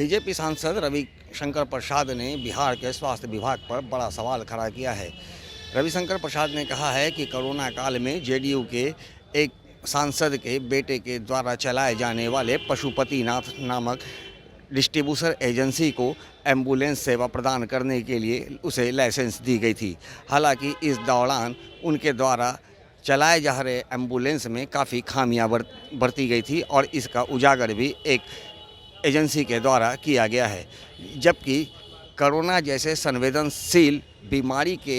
BJP सांसद रविशंकर प्रसाद ने बिहार के स्वास्थ्य विभाग पर बड़ा सवाल खड़ा किया है। रविशंकर प्रसाद ने कहा है कि कोरोना काल में जेडीयू के एक सांसद के बेटे के द्वारा चलाए जाने वाले पशुपतिनाथ नामक डिस्ट्रीब्यूटर एजेंसी को एम्बुलेंस सेवा प्रदान करने के लिए उसे लाइसेंस दी गई थी। हालांकि इस दौरान उनके द्वारा चलाए जा रहे एम्बुलेंस में काफ़ी खामियां बरती गई थी और इसका उजागर भी एक एजेंसी के द्वारा किया गया है। जबकि कोरोना जैसे संवेदनशील बीमारी के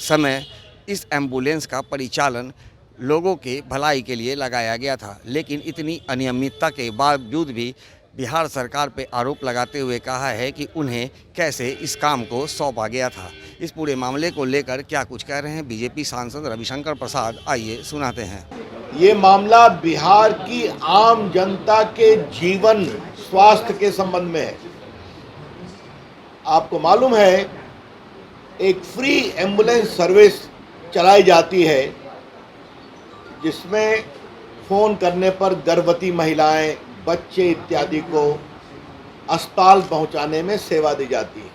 समय इस एम्बुलेंस का परिचालन लोगों के भलाई के लिए लगाया गया था, लेकिन इतनी अनियमितता के बावजूद भी बिहार सरकार पर आरोप लगाते हुए कहा है कि उन्हें कैसे इस काम को सौंपा गया था। इस पूरे मामले को लेकर क्या कुछ कह रहे हैं बीजेपी सांसद रविशंकर प्रसाद, आइए सुनाते हैं। ये मामला बिहार की आम जनता के जीवन स्वास्थ्य के संबंध में है। आपको मालूम है, एक फ्री एम्बुलेंस सर्विस चलाई जाती है जिसमें फ़ोन करने पर गर्भवती महिलाएं, बच्चे इत्यादि को अस्पताल पहुंचाने में सेवा दी जाती है।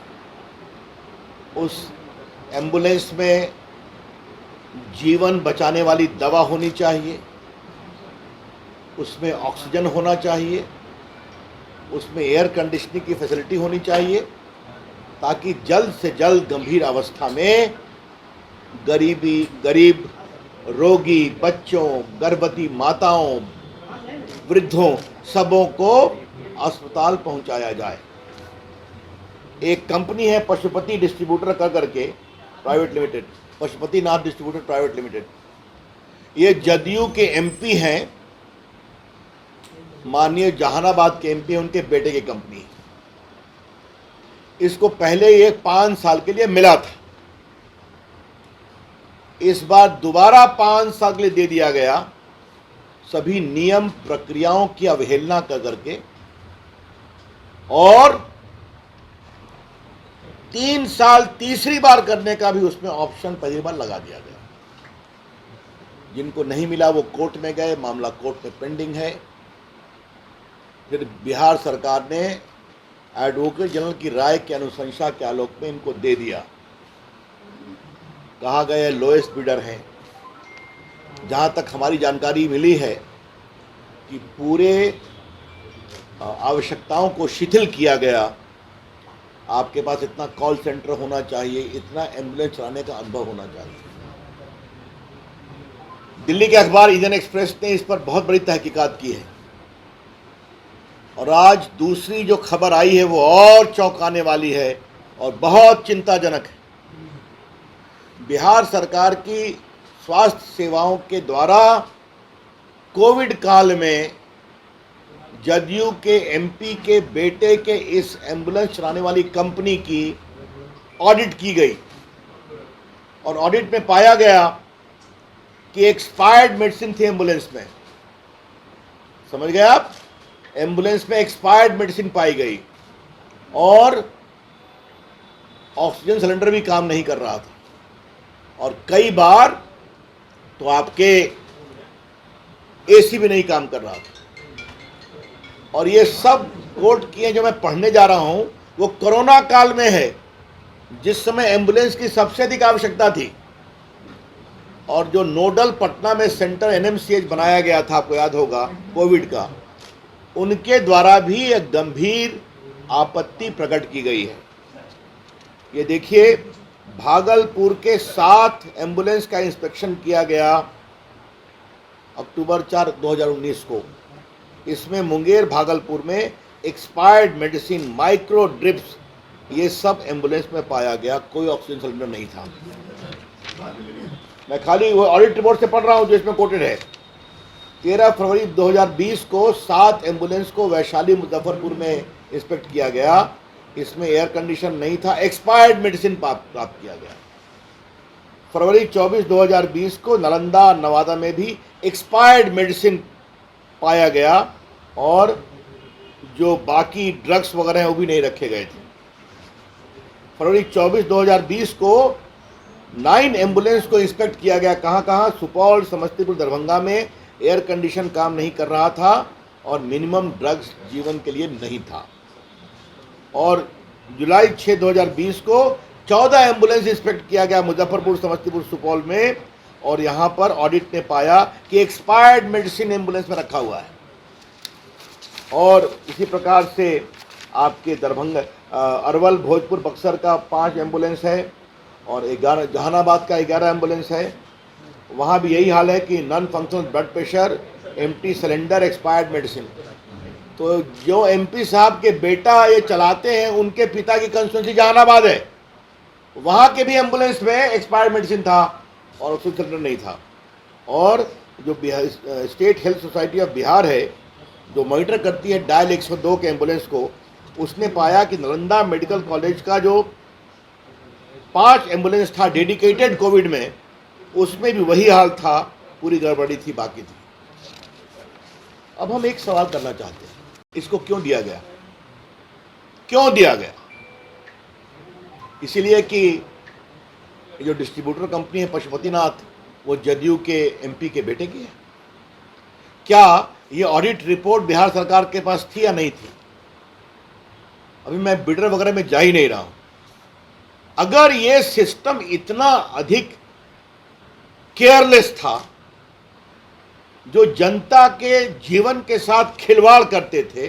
उस एम्बुलेंस में जीवन बचाने वाली दवा होनी चाहिए, उसमें ऑक्सीजन होना चाहिए, उसमें एयर कंडीशनिंग की फैसिलिटी होनी चाहिए, ताकि जल्द से जल्द गंभीर अवस्था में गरीब रोगी बच्चों, गर्भवती माताओं, वृद्धों सबों को अस्पताल पहुंचाया जाए। एक कंपनी है पशुपति डिस्ट्रीब्यूटर करके private limited, Pashupatinath distributor private limited. ये जदयू के एमपी हैं, माननीय जहानाबाद के एमपी, उनके बेटे की कंपनी है। इसको पहले ये 5 साल के लिए मिला था, इस बार दोबारा 5 साल के लिए दे दिया गया, सभी नियम प्रक्रियाओं की अवहेलना करके, और 3 साल तीसरी बार करने का भी उसमें ऑप्शन पहली बार लगा दिया गया। जिनको नहीं मिला वो कोर्ट में गए, मामला कोर्ट में पेंडिंग है। फिर बिहार सरकार ने एडवोकेट जनरल की राय की अनुशंसा के आलोक में इनको दे दिया। कहा गया लोएस्ट बिडर हैं। जहां तक हमारी जानकारी मिली है कि पूरे आवश्यकताओं को शिथिल किया गया। आपके पास इतना कॉल सेंटर होना चाहिए, इतना एम्बुलेंस चलाने का अनुभव होना चाहिए। दिल्ली के अखबार इंडियन एक्सप्रेस ने इस पर बहुत बड़ी तहकीकात की है, और आज दूसरी जो खबर आई है वो और चौंकाने वाली है और बहुत चिंताजनक है। बिहार सरकार की स्वास्थ्य सेवाओं के द्वारा कोविड काल में जदयू के एमपी के बेटे के इस एम्बुलेंस चलाने वाली कंपनी की ऑडिट की गई, और ऑडिट में पाया गया कि एक्सपायर्ड मेडिसिन थी एम्बुलेंस में। समझ गए आप? एम्बुलेंस में एक्सपायर्ड मेडिसिन पाई गई, और ऑक्सीजन सिलेंडर भी काम नहीं कर रहा था, और कई बार तो आपके एसी भी नहीं काम कर रहा था। और ये सब कोर्ट किए जो मैं पढ़ने जा रहा हूं वो कोरोना काल में है, जिस समय एम्बुलेंस की सबसे अधिक आवश्यकता थी। और जो नोडल पटना में सेंटर एनएमसीएच बनाया गया था, आपको याद होगा, कोविड का, उनके द्वारा भी एक गंभीर आपत्ति प्रकट की गई है। ये देखिए, भागलपुर के 7 एम्बुलेंस का इंस्पेक्शन किया गया अक्टूबर 4, 2019 को। इसमें मुंगेर भागलपुर में एक्सपायर्ड मेडिसिन, माइक्रो ड्रिप्स, ये सब एम्बुलेंस में पाया गया। कोई ऑक्सीजन सिलेंडर नहीं था। मैं खाली वो ऑडिट रिपोर्ट से पढ़ रहा हूँ जो इसमें कोटेड है। 13 फरवरी 2020 को 7 एम्बुलेंस को वैशाली मुजफ्फरपुर में इंस्पेक्ट किया गया। इसमें एयर कंडीशन नहीं था, एक्सपायर्ड मेडिसिन प्राप्त किया गया। फरवरी 24, 2020 को नालंदा, नवादा में भी एक्सपायर्ड मेडिसिन पाया गया, और जो बाकी ड्रग्स वगैरह हैं वो भी नहीं रखे गए थे। फरवरी 24, 2020 को 9 एम्बुलेंस को इंस्पेक्ट किया गया। कहाँ? सुपौल, समस्तीपुर, दरभंगा में एयर कंडीशन काम नहीं कर रहा था, और मिनिमम ड्रग्स जीवन के लिए नहीं था। और जुलाई 6 2020 को 14 एम्बुलेंस इंस्पेक्ट किया गया मुजफ्फरपुर, समस्तीपुर, सुपौल में, और यहाँ पर ऑडिट ने पाया कि एक्सपायर्ड मेडिसिन एम्बुलेंस में रखा हुआ है। और इसी प्रकार से आपके दरभंगा, अरवल, भोजपुर, बक्सर का 5 एम्बुलेंस है और 11 जहानाबाद का 11 एम्बुलेंस है। वहाँ भी यही हाल है कि non functional blood pressure, empty cylinder, expired medicine. तो जो एमपी साहब के बेटा ये चलाते हैं, उनके पिता की कंस्टिट्यूंसी जहानाबाद है, वहाँ के भी एम्बुलेंस में एक्सपायर्ड मेडिसिन था और ऑक्सीजन सिलेंडर नहीं था। और जो Bihar state health society of Bihar है, जो मॉनिटर करती है डायल 102 के एम्बुलेंस को, उसने पाया कि नालंदा मेडिकल कॉलेज का जो 5 एम्बुलेंस था डेडिकेटेड कोविड में, उसमें भी वही हाल था, पूरी गड़बड़ी थी, बाकी थी। अब हम एक सवाल करना चाहते हैं, इसको क्यों दिया गया? क्यों दिया गया? इसीलिए कि जो डिस्ट्रीब्यूटर कंपनी है पशुपतिनाथ, वो जदयू के एमपी के बेटे की है। क्या ये ऑडिट रिपोर्ट बिहार सरकार के पास थी या नहीं थी? अभी मैं बिडर वगैरह में जा ही नहीं रहा हूं। अगर ये सिस्टम इतना अधिक केयरलेस था, जो जनता के जीवन के साथ खिलवाड़ करते थे,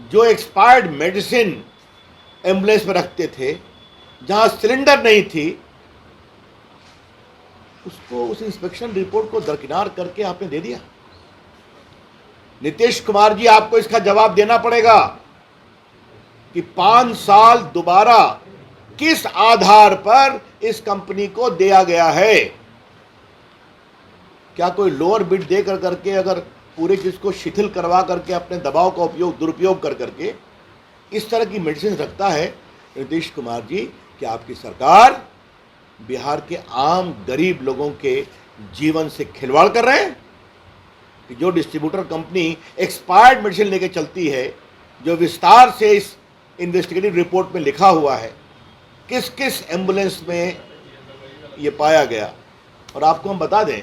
जो एक्सपायर्ड मेडिसिन एम्बुलेंस में रखते थे, जहां सिलेंडर नहीं थी, उसको, उस इंस्पेक्शन रिपोर्ट को दरकिनार करके आपने दे दिया। नीतीश कुमार जी, आपको इसका जवाब देना पड़ेगा कि 5 साल दोबारा किस आधार पर इस कंपनी को दिया गया है। क्या कोई लोअर बिड दे करके अगर पूरे चीज को शिथिल करवा करके अपने दबाव का दुरुपयोग करके इस तरह की मेडिसिन रखता है नीतीश कुमार जी? कि आपकी सरकार बिहार के आम गरीब लोगों के जीवन से खिलवाड़ कर रहे हैं? कि जो डिस्ट्रीब्यूटर कंपनी एक्सपायर्ड मेडिसिन लेके चलती है, जो विस्तार से इस इन्वेस्टिगेटिव रिपोर्ट में लिखा हुआ है, किस किस एम्बुलेंस में ये पाया गया। और आपको हम बता दें,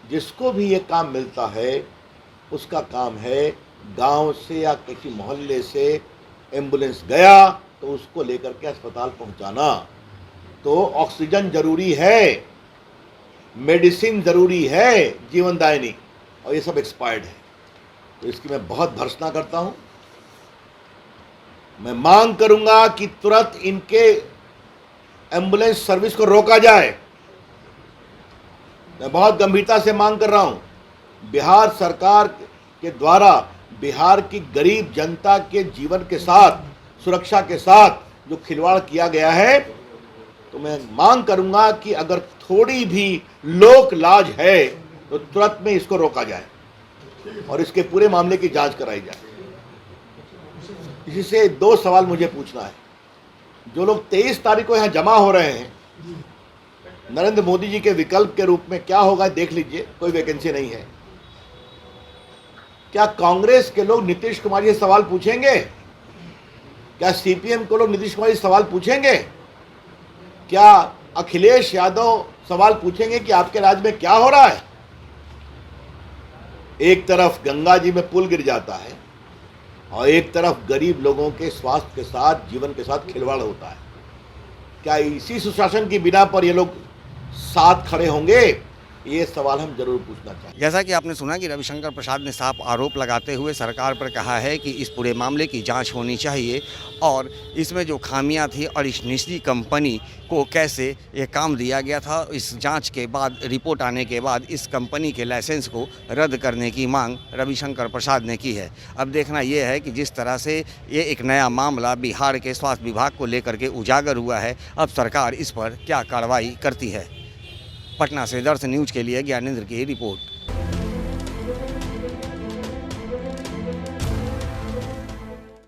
जिसको भी ये काम मिलता है, उसका काम है गांव से या किसी मोहल्ले से एम्बुलेंस गया तो उसको लेकर के अस्पताल पहुंचाना। तो ऑक्सीजन जरूरी है, मेडिसिन जरूरी है, जीवनदायिनी, और ये सब एक्सपायर्ड है। तो इसकी मैं बहुत भर्त्सना करता हूं। मैं मांग करूंगा कि तुरंत इनके एम्बुलेंस सर्विस को रोका जाए। मैं बहुत गंभीरता से मांग कर रहा हूं। बिहार सरकार के द्वारा बिहार की गरीब जनता के जीवन के साथ, सुरक्षा के साथ जो खिलवाड़ किया गया है, तो मैं मांग करूंगा कि अगर थोड़ी भी लोक लाज है तो तुरंत में इसको रोका जाए और इसके पूरे मामले की जांच कराई जाए। इसी से 2 सवाल मुझे पूछना है। जो लोग 23 तारीख को यहाँ जमा हो रहे हैं, नरेंद्र मोदी जी के विकल्प के रूप में क्या होगा देख लीजिए, कोई वैकेंसी नहीं है। क्या कांग्रेस के लोग नीतीश कुमार जी से सवाल पूछेंगे? क्या सीपीएम के लोग नीतीश कुमार जी से सवाल पूछेंगे? क्या अखिलेश यादव सवाल पूछेंगे कि आपके राज्य में क्या हो रहा है? एक तरफ गंगा जी में पुल गिर जाता है और एक तरफ गरीब लोगों के स्वास्थ्य के साथ, जीवन के साथ खिलवाड़ होता है। क्या इसी सुशासन की बिना पर ये लोग साथ खड़े होंगे? ये सवाल हम जरूर पूछना चाहेंगे। जैसा कि आपने सुना कि रविशंकर प्रसाद ने साफ आरोप लगाते हुए सरकार पर कहा है कि इस पूरे मामले की जांच होनी चाहिए और इसमें जो खामियां थी और इस निजी कंपनी को कैसे ये काम दिया गया था, इस जांच के बाद, रिपोर्ट आने के बाद इस कंपनी के लाइसेंस को रद्द करने की मांग रविशंकर प्रसाद ने की है। अब देखना ये है कि जिस तरह से ये एक नया मामला बिहार के स्वास्थ्य विभाग को लेकर के उजागर हुआ है, अब सरकार इस पर क्या कार्रवाई करती है। पटना से दर्शन न्यूज के लिए ज्ञानेंद्र की रिपोर्ट।